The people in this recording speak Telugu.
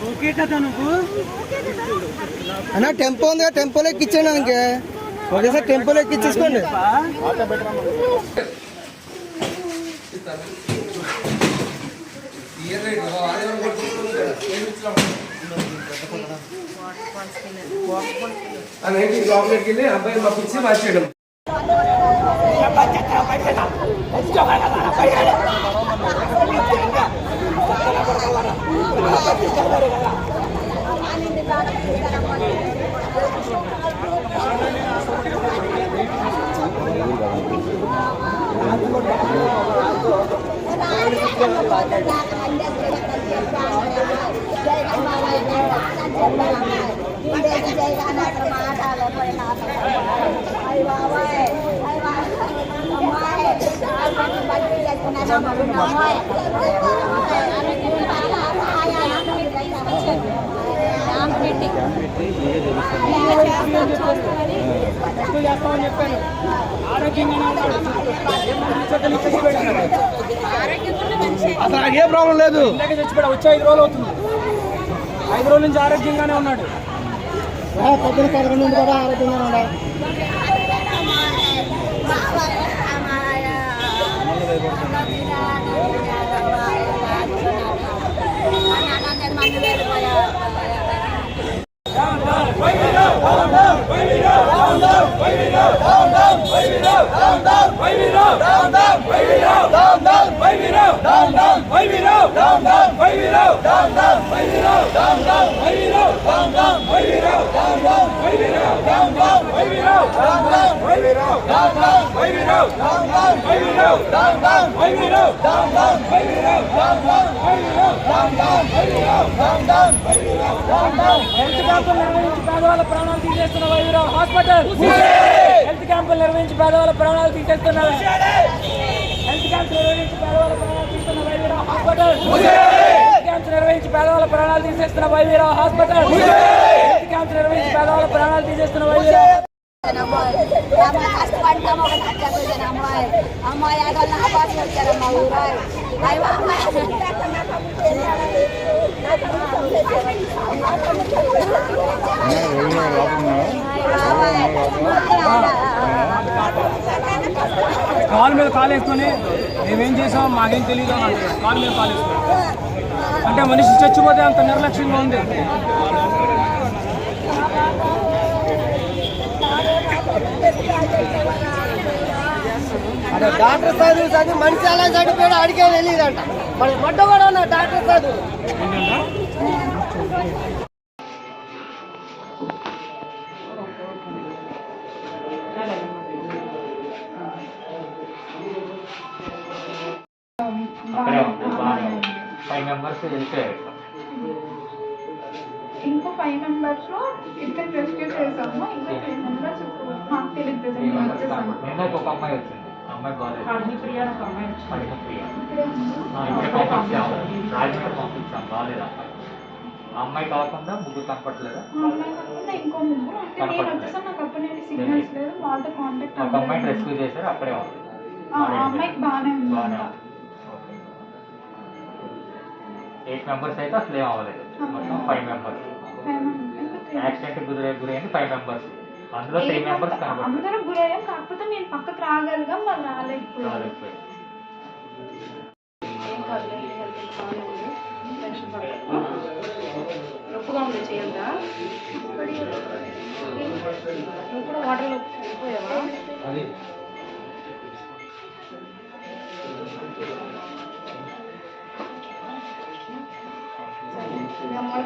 ఓకే కదా నువ్వు అన్న టెంపో ఉంది కదా, టెంపోలో ఎక్కించండి. ఇంకే ఒకేసారి టెంపోలో ఎక్కించేసుకోండి. లోపలికి వెళ్ళి అబ్బాయిని పంపించి మార్చేయడం. అసలు నాకు ఏ ప్రాబ్లం లేదు. చచ్చిపోయా వచ్చి 5 రోజులు అవుతుంది. 5 రోజుల నుంచి ఆరోగ్యంగానే ఉన్నాడు. పొద్దున 11 నుండి కూడా ఆరోగ్యంగా ఉన్నాడు. పేదవాళ్ళ ప్రాణాలు తీసేస్తున్న వైవిరావు హాస్పిటల్. హెల్త్ క్యాంపులు నిర్వహించి పేదవాళ్ళ ప్రాణాలు తీసేస్తున్న హెల్త్ క్యాంప్స్ నిర్వహించి పేదవాళ్ళ ప్రాణాలు తీస్తున్న వైవిరావు హాస్పిటల్. హెల్త్ క్యాంప్స్ నిర్వహించి పేదవాళ్ళ ప్రాణాలు తీసేస్తున్న వైవిరావు హాస్పిటల్. హెల్త్ క్యాంప్స్ నిర్వహించి పేదవాళ్ళ ప్రాణాలు తీసేస్తున్న వైవిరావు కాలు మీద కాలు వేసుకొని మేమేం చేసాం మాకేం తెలియదు అని అంటారు. కాలు మీద కాలు వేసుకొని అంటే మనిషి చచ్చిపోతే అంత నిర్లక్ష్యంగా ఉంది. డాక్టర్ చదువు మనిషి ఎలా చనిపోయాడు అడిగే తెలియదంట. మరి మడ్డ కూడా ఉన్నా డాక్టర్ చదువు. ఇంకో 5 మెంబర్స్ లో ఇద్దరు రెస్క్యూ చేసాము. ఇంకా 3 మెంబర్స్ మాకు తెలియదు. ఒక అమ్మాయి వచ్చింది. అమ్మాయి బాగాలేదు. రాజమండ్రి పంపించాం. బాగాలేదు అమ్మాయి. అమ్మాయి కాకుండా ముగ్గురు కనపట్లేదా? ఇంకో ముగ్గురు నాకు అప్పటి సిగ్నల్స్ లేదు. వాళ్ళతో కాంటాక్ట్ ఒక అమ్మాయిని రెస్క్యూ చేశారు. అక్కడే ఉంది. అమ్మాయికి బాగానే ఉంది. 8 మెంబర్స్ అయితే అసలు ఏం అవ్వలేదు. మొత్తం 5 మెంబర్స్ యాక్సిడెంట్ గురైంది. 5 మెంబర్స్ అందులో 3 మెంబర్స్ కనబడతారు. అందరూ గురయ్యాం. కాకపోతే నేను పక్కకు రాగలిగాం, వాళ్ళు రాలేకపోయారు. నొప్పుగా ఉంది చేయంతా. నువ్వు కూడా వాటర్లో వెళ్ళిపోయావా? అమ్మాయి